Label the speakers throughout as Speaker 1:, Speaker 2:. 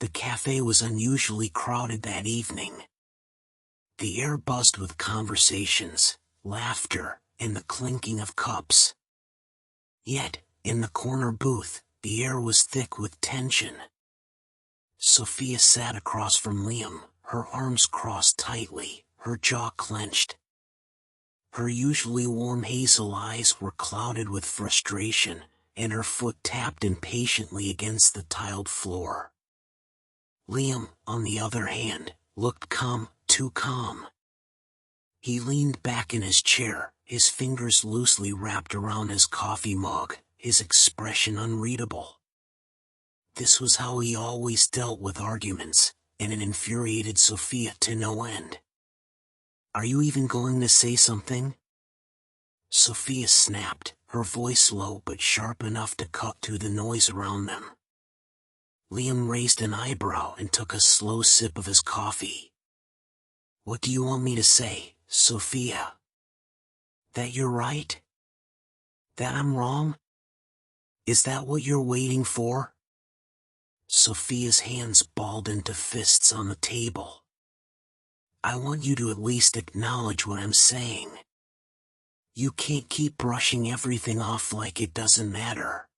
Speaker 1: The cafe was unusually crowded that evening. The air buzzed with conversations, laughter, and the clinking of cups. Yet, in the corner booth, the air was thick with tension. Sophia sat across from Liam, her arms crossed tightly, her jaw clenched. Her usually warm hazel eyes were clouded with frustration, and her foot tapped impatiently against the tiled floor. Liam, on the other hand, looked calm, too calm. He leaned back in his chair, his fingers loosely wrapped around his coffee mug, his expression unreadable. This was how he always dealt with arguments, and it infuriated Sophia to no end. "Are you even going to say something?" Sophia snapped, her voice low but sharp enough to cut through the noise around them. Liam raised an eyebrow and took a slow sip of his coffee. "What do you want me to say, Sophia? That you're right? That I'm wrong? Is that what you're waiting for?" Sophia's hands balled into fists on the table. "I want you to at least acknowledge what I'm saying. You can't keep brushing everything off like it doesn't matter."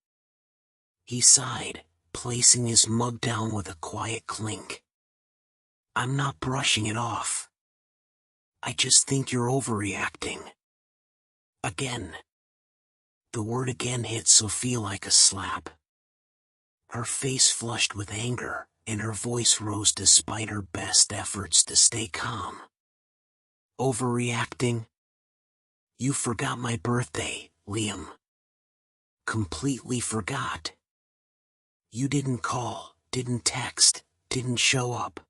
Speaker 1: He sighed, placing his mug down with a quiet clink. "I'm not brushing it off. I just think you're overreacting." Again. The word again hit Sophia like a slap. Her face flushed with anger, and her voice rose despite her best efforts to stay calm. "Overreacting? You forgot my birthday, Liam. Completely forgot. You didn't call, didn't text, didn't show up.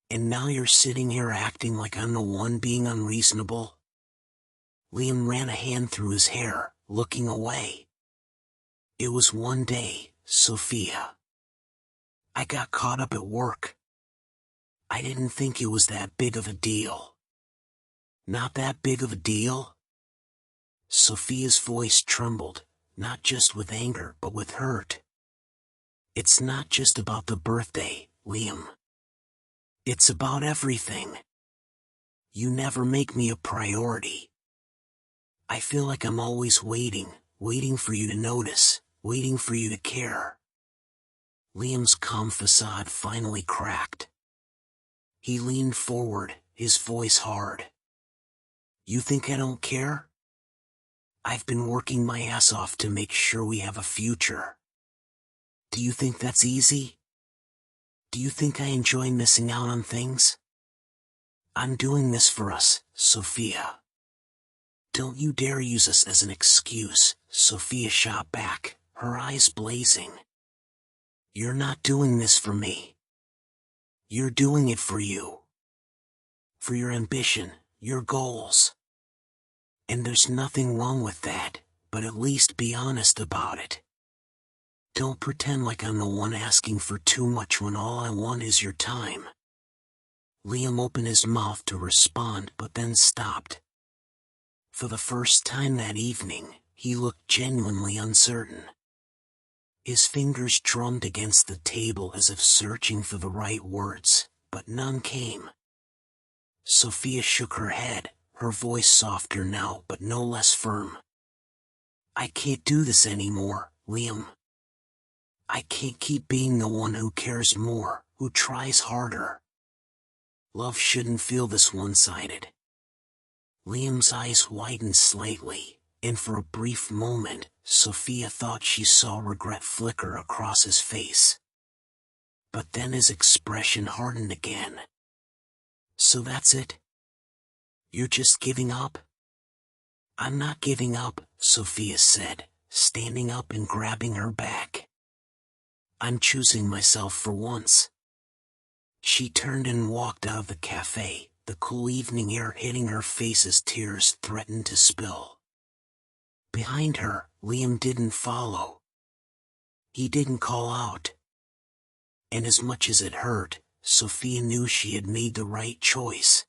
Speaker 1: And now you're sitting here acting like I'm the one being unreasonable." Liam ran a hand through his hair, looking away. "It was one day, Sophia. I got caught up at work. I didn't think it was that big of a deal." "Not that big of a deal?" Sophia's voice trembled, not just with anger but with hurt. "It's not just about the birthday, Liam. It's about everything. You never make me a priority. I feel like I'm always waiting for you to notice, waiting for you to care." Liam's calm facade finally cracked. He leaned forward, his voice hard. "You think I don't care? I've been working my ass off to make sure we have a future. Do you think that's easy? Do you think I enjoy missing out on things? I'm doing this for us, Sophia. Don't you dare use us as an excuse," Sophia shot back, her eyes blazing. "You're not doing this for me. You're doing it for you. For your ambition, your goals. And there's nothing wrong with that, but at least be honest about it. Don't pretend like I'm the one asking for too much when all I want is your time." Liam opened his mouth to respond but then stopped. For the first time that evening, he looked genuinely uncertain. His fingers drummed against the table as if searching for the right words, but none came. Sophia shook her head, her voice softer now but no less firm. "I can't do this anymore, Liam. I can't keep being the one who cares more, who tries harder. Love shouldn't feel this one-sided." Liam's eyes widened slightly, and for a brief moment, Sophia thought she saw regret flicker across his face. But then his expression hardened again. "So that's it? You're just giving up?" "I'm not giving up," Sophia said, standing up and grabbing her back. "I'm choosing myself for once." She turned and walked out of the cafe, the cool evening air hitting her face as tears threatened to spill. Behind her, Liam didn't follow. He didn't call out. And as much as it hurt, Sophia knew she had made the right choice.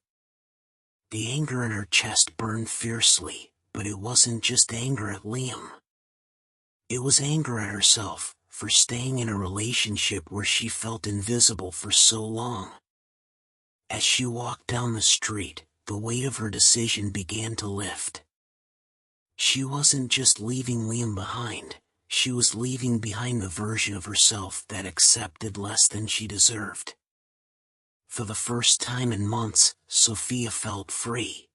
Speaker 1: The anger in her chest burned fiercely, but it wasn't just anger at Liam. It was anger at herself, for staying in a relationship where she felt invisible for so long. As she walked down the street, the weight of her decision began to lift. She wasn't just leaving Liam behind, she was leaving behind the version of herself that accepted less than she deserved. For the first time in months, Sophia felt free.